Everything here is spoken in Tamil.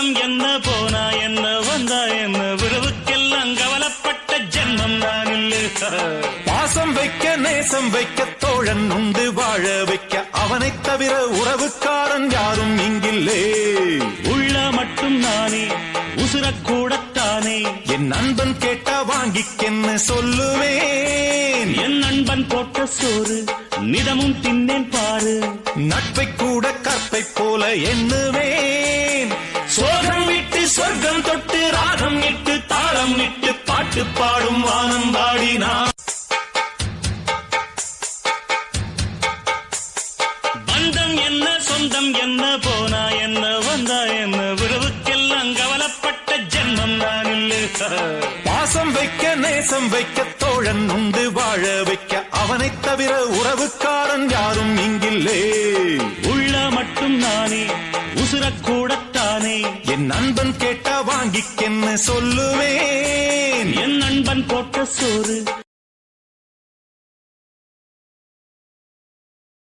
பந்தம் என்ன போனா என்ன வந்தா என்ன உறவுக்கெல்லாம் கவலைப்பட்ட ஜென்மம் நான் இல்லை. பாசம் வைக்க நேசம் வைக்க தோழன் உண்டு வாழ வைக்க அவனைத் தவிர உறவுக்காரன் யாரும் இங்கில்லே. உள்ள மட்டும் நானே உசுரக்கூடத்தானே என் நண்பன் கேட்டா வாங்கிக்கென்னு சொல்லுவேன். என் நண்பன் போட்ட சோறு நிதமும் தின்னேன் பாரு. நட்பை கூட கற்பை போல எண்ணுவேன். சோகம் விட்டு சொர்க்கம் தொட்டு ராகம் இட்டு தாளம் இட்டு பாட்டு பாடும் வானம் பாடினா. பந்தம் என்ன சொந்தம் என்ன போனா என்ன வந்தா என்ன உறவுக்கெல்லாம் கவலைப்பட்ட ஜென்மம் நான் இல்லை. பாசம் வைக்க நேசம் வைக்க தோழன் உண்டு வாழ வைக்க அவனைத் தவிர உறவுக்காரன் யாரும் இங்கில்லே. உள்ள மட்டும் நானே உசுரக்கூடத்தானே என் நண்பன் கேட்டா வாங்கிக்கென்னு சொல்லுவேன். என் நண்பன் போட்ட சோறு